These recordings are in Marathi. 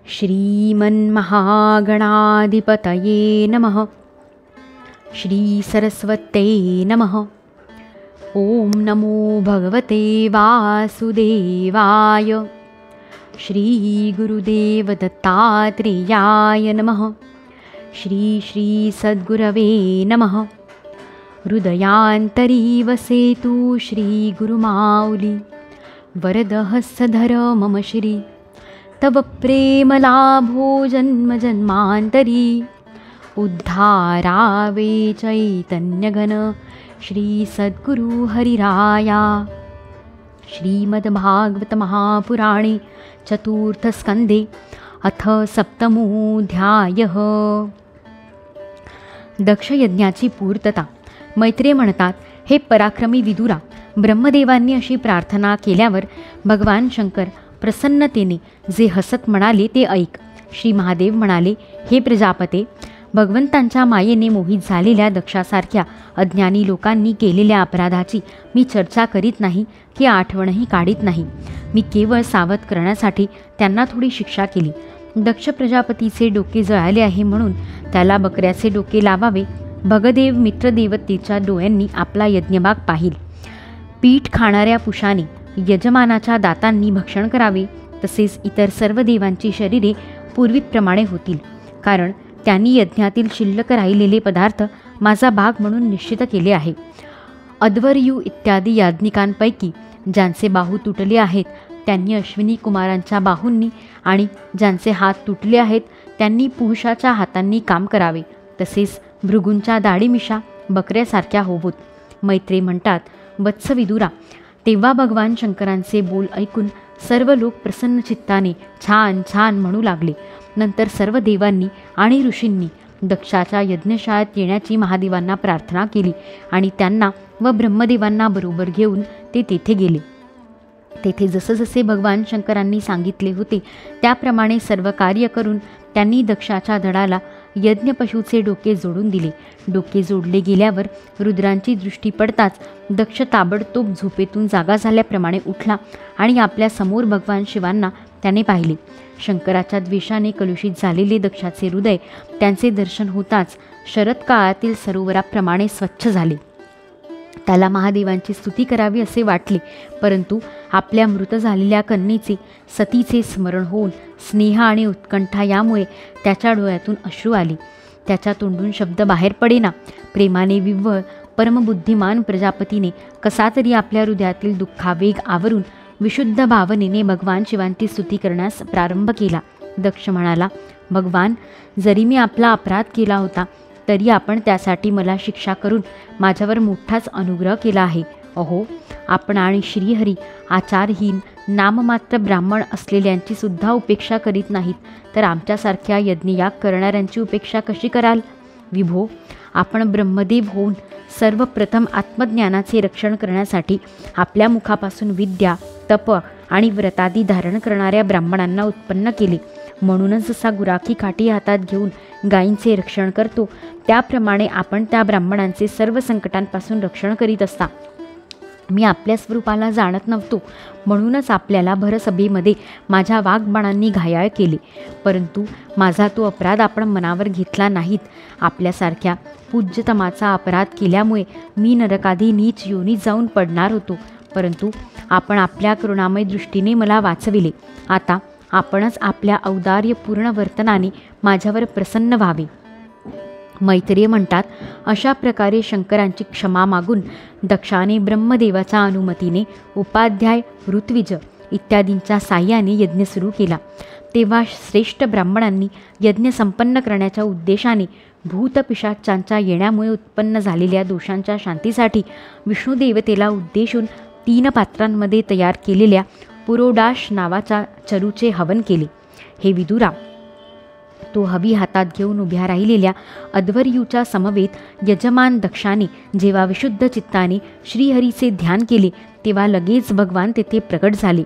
श्रीमन्महागणाधिपतये नमः। श्रीसरस्वत्यै नमः। ॐ नमो भगवते वासुदेवाय। श्रीगुरुदेवदत्तात्रेयाय नमः। श्री श्री सद्गुरवे नमः। हृदयान्तरी वसेतु श्रीगुरुमाऊली। वरदहस्तधर मम श्री तव प्रेमलाभो जन्मजन्मान्तरी। उद्धारावे चैतन्यघन श्री सद्गुरु हरिराया। श्रीमद्भागवत महापुराणे चतुर्थस्कन्धे अथ सप्तमोऽध्यायः। दक्षयज्ञाची पूर्तता। मैत्रेय म्हणतात, हे पराक्रमी विदुरा, ब्रह्मदेवांनी अशी प्रार्थना केल्यावर भगवान शंकर प्रसन्नतेने जे हसत म्हणाले ते ऐक. श्री महादेव म्हणाले, हे प्रजापते, भगवंतांच्या मायेने मोहित झालेल्या दक्षासारख्या अज्ञानी लोकांनी केलेल्या अपराधाची मी चर्चा करीत नाही की आठवणही काढीत नाही. मी केवळ सावध करण्यासाठी त्यांना थोडी शिक्षा केली. दक्ष प्रजापतीचे डोके जळाले आहे म्हणून त्याला बकऱ्याचे डोके लावावे. भगदेव मित्रदेवतेच्या डोळ्यांनी आपला यज्ञभाग पाहिल. पीठ खाणाऱ्या पुषाने यजमानाच्या दातांनी भक्षण करावे. तसेच इतर सर्व देवांची शरीरे पूर्वीप्रमाणे होतील, कारण त्यांनी यज्ञातील शिल्लक राहिलेले पदार्थ माझा भाग म्हणून निश्चित केले आहे. अध्वर्यू इत्यादी याज्ञिकांपैकी ज्यांचे बाहू तुटले आहेत त्यांनी अश्विनी कुमारांच्या बाहूंनी, आणि ज्यांचे हात तुटले आहेत त्यांनी पुरुषाच्या हातांनी काम करावे. तसेच भृगूंच्या दाढीमिशा बकऱ्यासारख्या होवोत. मैत्रेय म्हणतात, वत्स विदुरा, तेव्हा भगवान शंकरांचे बोल ऐकून सर्व लोक प्रसन्न चित्ताने छान छान म्हणू लागले. नंतर सर्व देवांनी आणि ऋषींनी दक्षाच्या यज्ञशाळेत येण्याची महादेवांना प्रार्थना केली आणि त्यांना व ब्रह्मदेवांना बरोबर घेऊन ते तेथे गेले. तेथे जसजसे भगवान शंकरांनी सांगितले होते त्याप्रमाणे सर्व कार्य करून त्यांनी दक्षाच्या धडाला यज्ञपशूचे डोके जोडून दिले. डोके जोडले गेल्यावर रुद्रांची दृष्टी पडताच दक्ष ताबडतोब झोपेतून जागा झाल्याप्रमाणे उठला आणि आपल्या समोर भगवान शिवांना त्याने पाहिले. शंकराच्या द्वेषाने कलुषित झालेले दक्षाचे हृदय त्यांचे दर्शन होताच शरदकाळातील सरोवराप्रमाणे स्वच्छ झाले. त्याला महादेवांची स्तुती करावी असे वाटले, परंतु आपल्या मृत झालेल्या कन्येचे सतीचे स्मरण होऊन स्नेह आणि उत्कंठा यामुळे त्याच्या डोळ्यातून अश्रू आले. त्याच्या तोंडून शब्द बाहेर पडेना. प्रेमाने विव्वळ परमबुद्धिमान प्रजापतीने कसा तरी आपल्या हृदयातील दुःखावेग आवरून विशुद्ध भावनेने भगवान शिवांची स्तुती करण्यास प्रारंभ केला. दक्ष म्हणाला, भगवान, जरी मी आपला अपराध केला होता तरी आपण त्यासाठी मला शिक्षा करून माझ्यावर मोठाच अनुग्रह केला आहे. अहो, आपण आणि श्रीहरी आचारहीन नाममात्र ब्राह्मण असलेल्यांची सुद्धा उपेक्षा करीत नाहीत, तर आमच्यासारख्या यज्ञयाग करणाऱ्यांची उपेक्षा कशी कराल? विभो, आपण ब्रह्मदेव होऊन सर्वप्रथम आत्मज्ञानाचे रक्षण करण्यासाठी आपल्या मुखापासून विद्या, तप आणि व्रतादी धारण करणाऱ्या ब्राह्मणांना उत्पन्न केले. म्हणूनच जसा गुराखी काठी हातात घेऊन गायींचे रक्षण करतो त्याप्रमाणे आपण त्या ब्राह्मणांचे सर्व संकटांपासून रक्षण करीत असता. मी आपल्या स्वरूपाला जाणत नव्हतो, म्हणूनच आपल्याला भरसभेमध्ये माझ्या वाग्बाणांनी घायाळ केले. परंतु माझा तो अपराध आपण मनावर घेतला नाहीत. आपल्यासारख्या पूज्यतमाचा अपराध केल्यामुळे मी नरकादी नीच योनीत जाऊन पडणार होतो, परंतु आपण आपल्या करुणामय दृष्टीने मला वाचविले. आता आपणच आपल्या औदार्यपूर्ण वर्तनाने माझ्यावर प्रसन्न व्हावे. मैत्रेय म्हणतात, अशा प्रकारे शंकरांची क्षमा मागून दक्षाने ब्रह्मदेवाच्या अनुमतीने उपाध्याय, ऋत्विज इत्यादींच्या साह्याने यज्ञ सुरू केला. तेव्हा श्रेष्ठ ब्राह्मणांनी यज्ञ संपन्न करण्याच्या उद्देशाने भूतपिशाचांच्या येण्यामुळे उत्पन्न झालेल्या दोषांच्या शांतीसाठी विष्णुदेवतेला उद्देशून 3 पात्रांमध्ये तयार केलेल्या पुरोडाश नावाच्या चरूचे हवन केले. हे विदुरा, तो हवी हातात घेऊन उभ्या राहिलेल्या अध्वर्यूच्या समवेत यजमान दक्षाने जेव्हा विशुद्ध चित्ताने श्रीहरीचे ध्यान केले तेव्हा लगेच भगवान तेथे प्रकट झाले.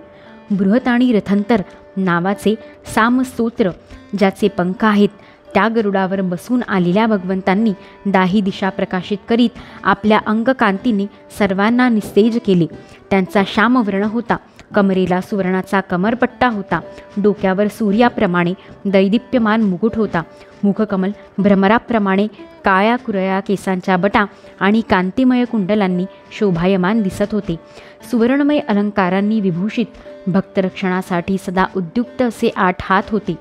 बृहत आणि रथंतर नावाचे सामस्तोत्र ज्याचे पंख आहेत त्या गरुडावर बसून आलेल्या भगवंतांनी दाही दिशा प्रकाशित करीत आपल्या अंगकांतीने सर्वांना निस्तेज केले. त्यांचा श्यामवर्ण होता कमरेला सुवर्णाचा कमरपट्टा होता. डोक्यावर सूर्याप्रमाणे दैदिप्यमान मुकुट होता. मुखकमल भ्रमराप्रमाणे काळ्या कुरळ्या केसांच्या बटा आणि कांतिमय कुंडलांनी शोभायमान दिसत होते. सुवर्णमय अलंकारांनी विभूषित भक्तरक्षणासाठी सदा उद्युक्त असे 8 हात होते.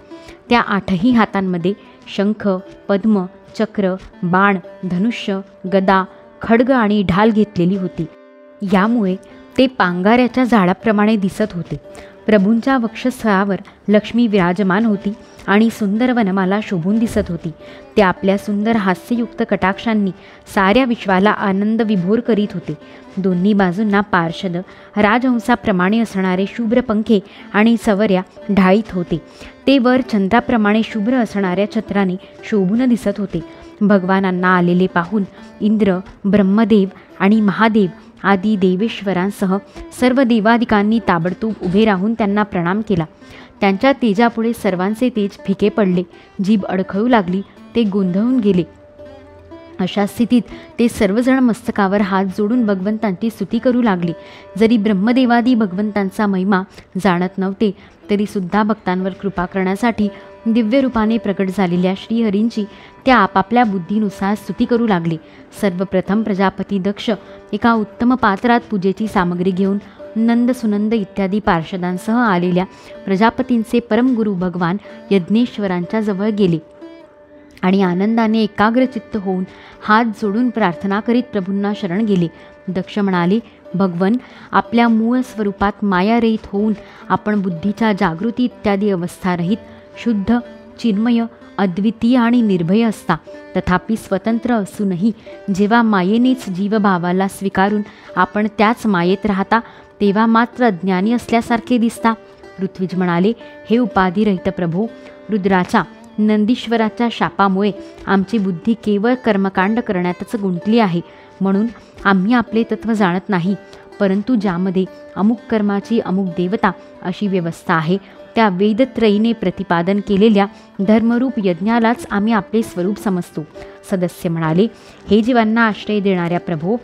त्या 8ही हातांमध्ये शंख, पद्म, चक्र, बाण, धनुष्य, गदा, खड्ग आणि ढाल घेतलेली होती. यामुळे ते पांगाऱ्याच्या झाडाप्रमाणे दिसत होते. प्रभूंच्या वक्षस्थळावर लक्ष्मी विराजमान होती आणि सुंदर वनमाला शोभून दिसत होती. ते आपल्या सुंदर हास्ययुक्त कटाक्षांनी साऱ्या विश्वाला आनंद विभोर करीत होते. दोन्ही बाजूंना पार्षद राजहंसाप्रमाणे असणारे शुभ्र पंखे आणि सवऱ्या ढाळीत होते. ते वर चंद्राप्रमाणे शुभ्र असणाऱ्या छत्राने शोभून दिसत होते. भगवानांना आलेले पाहून इंद्र, ब्रह्मदेव आणि महादेव आदी देवेश्वरांसह सर्व देवादिकांनी ताबडतोब उभे राहून त्यांना प्रणाम केला. त्यांच्या तेजापुढे सर्वांचे तेज फिके पडले. जीभ अडखळू लागली. ते गोंधळून गेले. अशा स्थितीत ते सर्वजण मस्तकावर हात जोडून भगवंतांची स्तुती करू लागले. जरी ब्रह्मदेवादी भगवंतांचा महिमा जाणत नव्हते तरीसुद्धा भक्तांवर कृपा करण्यासाठी दिव्य रूपाने प्रकट झालेल्या श्रीहरींची ते आपापल्या बुद्धीनुसार स्तुती करू लागले. सर्वप्रथम प्रजापती दक्ष एका उत्तम पात्रात पूजेची सामग्री घेऊन नंद, सुनंद इत्यादी पार्षदांसह आलेल्या प्रजापतींचे परमगुरू भगवान यज्ञेश्वरांच्या जवळ गेले आणि आनंदाने एकाग्रचित्त होऊन हात जोडून प्रार्थना करीत प्रभूंना शरण गेले. दक्ष म्हणाले, भगवन, आपल्या मूळ स्वरूपात मायारहित होऊन आपण बुद्धीच्या जागृती इत्यादी अवस्थारहित शुद्ध, चिन्मय, अद्वितीय आणि निर्भय असता. तथापि स्वतंत्र असूनही जेव्हा मायेनेच जीवभावाला स्वीकारून आपण त्याच मायेत राहता तेव्हा मात्र अज्ञानी असल्यासारखे दिसता. ऋत्विज म्हणाले, हे उपाधिरहित प्रभो, रुद्राच्या नंदीश्वराच्या शापामुळे आमची बुद्धी केवळ कर्मकांड करण्यातच गुंतली आहे. म्हणून आम्ही आपले तत्त्व जाणत नाही. परंतु ज्यामध्ये अमुक कर्माची अमुक देवता अशी व्यवस्था आहे त्या वेदत्रयीने प्रतिपादन केलेल्या धर्मरूप यज्ञालाच आम्ही आपले स्वरूप समजतो. सदस्य म्हणाले, हे जीवांना आश्रय देणाऱ्या प्रभो,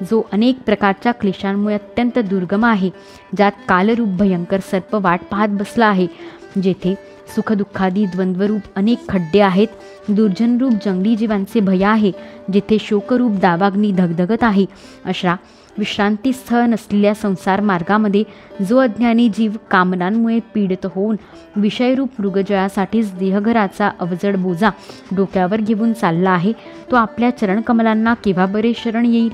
जो अनेक प्रकारच्या क्लेशांमुळे अत्यंत दुर्गम आहे, ज्यात कालरूप भयंकर सर्प वाट पाहत बसला आहे, जेथे सुखदुःखादी द्वंद्वरूप अनेक खड्डे आहेत, दुर्जनरूप जंगली जीवांचे भय आहे, जेथे शोकरूप दावाग्नी धगधगत आहे, अशा विश्रांतीस्थळ नसलेल्या संसार मार्गामध्ये जो अज्ञानी जीव कामनांमुळे पीडित होऊन विषयरूप मृगजळासाठीच देहघराचा अवजड बोजा डोक्यावर घेऊन चालला आहे, तो आपल्या चरणकमलांना केव्हा बरे शरण येईल.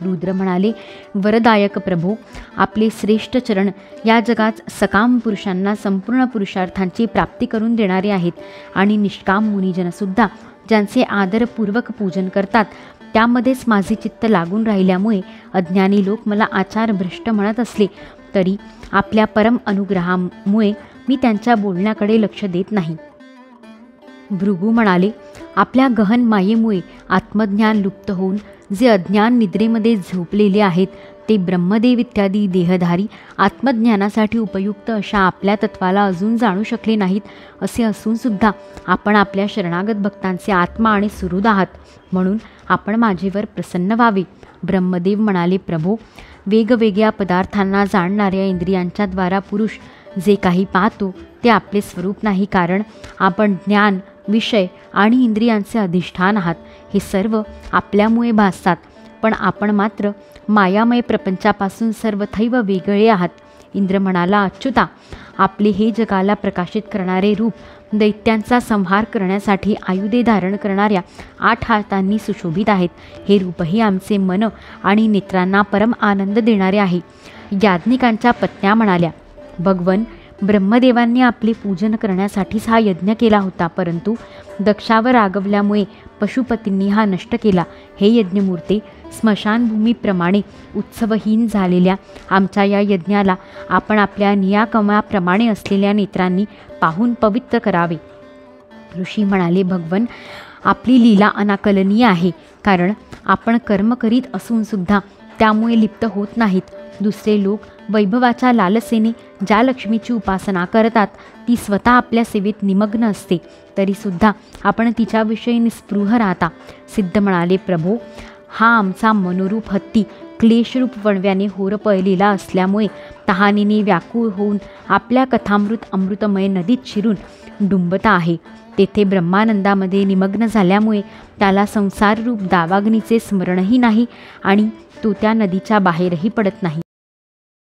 रुद्र म्हणाले, वरदायक प्रभो, आपले श्रेष्ठ चरण या जगात सकाम पुरुषांना संपूर्ण पुरुषार्थांची प्राप्ती करून देणारे आहेत आणि निष्काम मुनिजनसुद्धा ज्यांचे आदरपूर्वक पूजन करतात त्यामध्येच माझे चित्त लागून राहिल्यामुळे अज्ञानी लोक मला आचार भ्रष्ट म्हणत असले तरी आपल्या परम अनुग्रहामुळे मी त्यांच्या बोलण्याकडे लक्ष देत नाही. भृगू म्हणाले, आपल्या गहन मायेमुळे आत्मज्ञान लुप्त होऊन जे अज्ञान निद्रेमध्ये झोपलेले आहेत ते ब्रह्मदेव इत्यादी देहधारी आत्मज्ञानासाठी उपयुक्त अशा आपल्या तत्वाला अजून जाणू शकले नाहीत. असे असूनसुद्धा आपण आपल्या शरणागत भक्तांचे आत्मा आणि सुहृद आहात, म्हणून आपण माझेवर प्रसन्न व्हावे. ब्रह्मदेव म्हणाले, प्रभो, वेगवेगळ्या पदार्थांना जाणणाऱ्या इंद्रियांच्या द्वारा पुरुष जे काही पाहतो ते आपले स्वरूप नाही, कारण आपण ज्ञान, विषय आणि इंद्रियांचे अधिष्ठान आहात. हे सर्व आपल्यामुळे भासतात, पण आपण मात्र मायामय प्रपंचापासून सर्वथैव वेगळे आहात. इंद्र म्हणाला, अच्युता, आपले हे जगाला प्रकाशित करणारे रूप दैत्यांचा संहार करण्यासाठी आयुधे धारण करणाऱ्या 8 हातांनी सुशोभित आहेत. हे रूपही आमचे मन आणि नेत्रांना परम आनंद देणारे आहे. याज्ञिकांच्या पत्न्या म्हणाल्या, भगवन, ब्रह्मदेवांनी आपले पूजन करण्यासाठीच हा यज्ञ केला होता, परंतु दक्षावर रागवल्यामुळे पशुपतींनी हा नष्ट केला. हे यज्ञमूर्ते, स्मशानभूमीप्रमाणे उत्सवहीन झालेल्या आमच्या या यज्ञाला आपण आपल्या नियाकमाप्रमाणे असलेल्या नेत्रांनी पाहून पवित्र करावे. ऋषी म्हणाले, भगवन, आपली लीला अनाकलनीय आहे, कारण आपण कर्म करीत असूनसुद्धा त्यामुळे लिप्त होत नाहीत. दुसरे लोक वैभवाच्या लालसेने ज्या लक्ष्मीची उपासना करतात ती स्वतः आपल्या सेवेत निमग्न असते, तरीसुद्धा आपण तिच्याविषयी निस्पृह राहता. सिद्ध म्हणाले, प्रभो, हा आमचा मनोरूप हत्ती क्लेशरूप वणव्याने होरपळलेला असल्यामुळे तहानीने व्याकुळ होऊन आपल्या कथामृत अमृतमय नदीत शिरून डुंबता आहे. तेथे ब्रह्मानंदामध्ये निमग्न झाल्यामुळे त्याला संसाररूप दावाग्नीचे स्मरणही नाही आणि तो त्या नदीच्या बाहेरही पडत नाही.